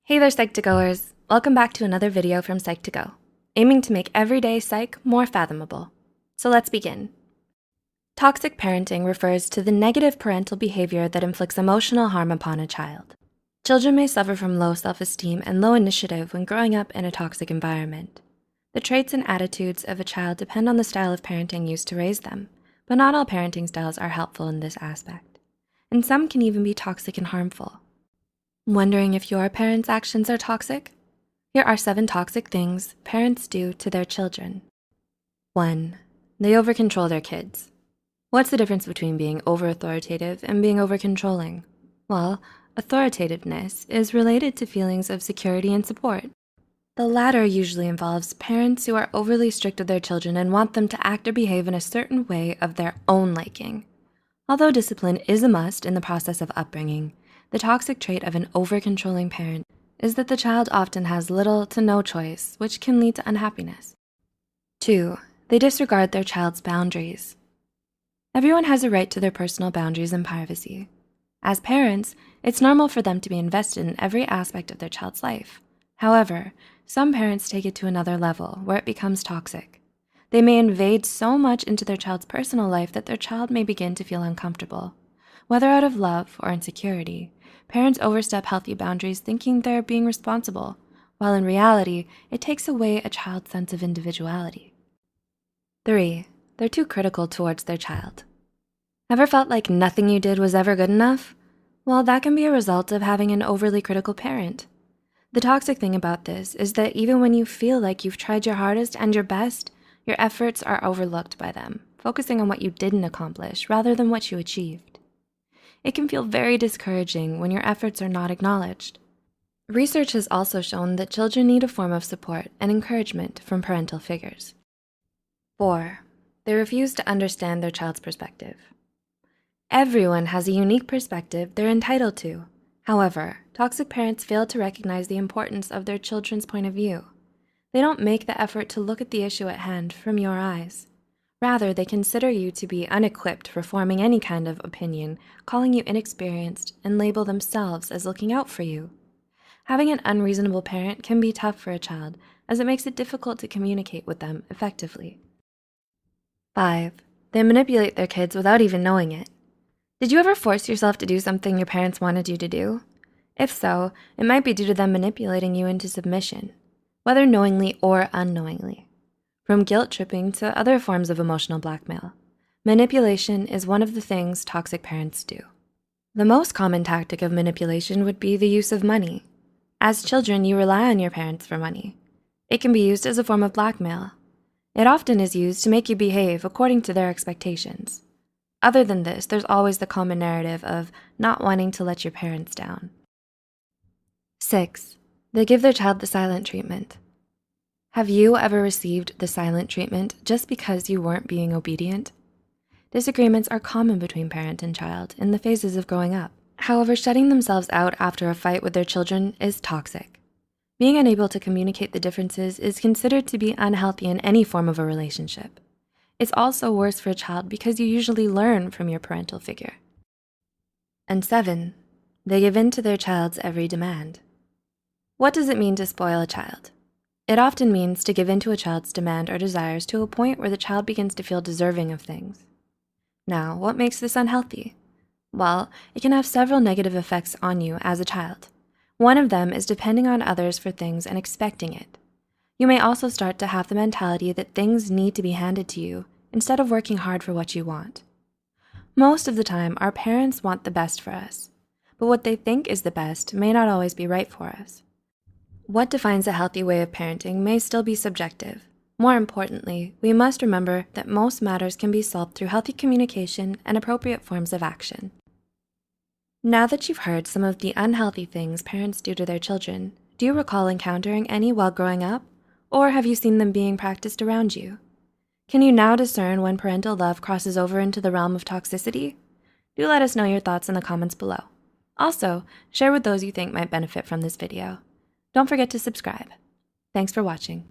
Hey there, Psych2Goers. Welcome back to another video from Psych2Go, aiming to make everyday psych more fathomable. So let's begin. Toxic parenting refers to the negative parental behavior that inflicts emotional harm upon a child. Children may suffer from low self-esteem and low initiative when growing up in a toxic environment. The traits and attitudes of a child depend on the style of parenting used to raise them, but not all parenting styles are helpful in this aspect, and some can even be toxic and harmful. Wondering if your parents' actions are toxic? Here are 7 toxic things parents do to their children. 1. They over-control their kids. What's the difference between being over-authoritative and being over-controlling? Well, authoritativeness is related to feelings of security and support. The latter usually involves parents who are overly strict with their children and want them to act or behave in a certain way of their own liking. Although discipline is a must in the process of upbringing, the toxic trait of an over-controlling parent is that the child often has little to no choice, which can lead to unhappiness. 2. They disregard their child's boundaries. Everyone has a right to their personal boundaries and privacy. As parents, it's normal for them to be invested in every aspect of their child's life. However, some parents take it to another level where it becomes toxic. They may invade so much into their child's personal life that their child may begin to feel uncomfortable. Whether out of love or insecurity, parents overstep healthy boundaries thinking they're being responsible, while in reality, it takes away a child's sense of individuality. 3. They're too critical towards their child. Ever felt like nothing you did was ever good enough? Well, that can be a result of having an overly critical parent. The toxic thing about this is that even when you feel like you've tried your hardest and your best, your efforts are overlooked by them, focusing on what you didn't accomplish rather than what you achieved. It can feel very discouraging when your efforts are not acknowledged. Research has also shown that children need a form of support and encouragement from parental figures. 4. They refuse to understand their child's perspective. Everyone has a unique perspective they're entitled to. However, toxic parents fail to recognize the importance of their children's point of view. They don't make the effort to look at the issue at hand from your eyes. Rather, they consider you to be unequipped for forming any kind of opinion, calling you inexperienced, and label themselves as looking out for you. Having an unreasonable parent can be tough for a child, as it makes it difficult to communicate with them effectively. 5. They manipulate their kids without even knowing it. Did you ever force yourself to do something your parents wanted you to do? If so, it might be due to them manipulating you into submission, whether knowingly or unknowingly. From guilt tripping to other forms of emotional blackmail, manipulation is one of the things toxic parents do. The most common tactic of manipulation would be the use of money. As children, you rely on your parents for money. It can be used as a form of blackmail. It often is used to make you behave according to their expectations. Other than this, there's always the common narrative of not wanting to let your parents down. 6. They give their child the silent treatment. Have you ever received the silent treatment just because you weren't being obedient? Disagreements are common between parent and child in the phases of growing up. However, shutting themselves out after a fight with their children is toxic. Being unable to communicate the differences is considered to be unhealthy in any form of a relationship. It's also worse for a child because you usually learn from your parental figure. And 7, they give in to their child's every demand. What does it mean to spoil a child? It often means to give in to a child's demand or desires to a point where the child begins to feel deserving of things. Now, what makes this unhealthy? Well, it can have several negative effects on you as a child. One of them is depending on others for things and expecting it. You may also start to have the mentality that things need to be handed to you instead of working hard for what you want. Most of the time, our parents want the best for us, but what they think is the best may not always be right for us. What defines a healthy way of parenting may still be subjective. More importantly, we must remember that most matters can be solved through healthy communication and appropriate forms of action. Now that you've heard some of the unhealthy things parents do to their children, do you recall encountering any while growing up? Or have you seen them being practiced around you? Can you now discern when parental love crosses over into the realm of toxicity? Do let us know your thoughts in the comments below. Also, share with those you think might benefit from this video. Don't forget to subscribe. Thanks for watching.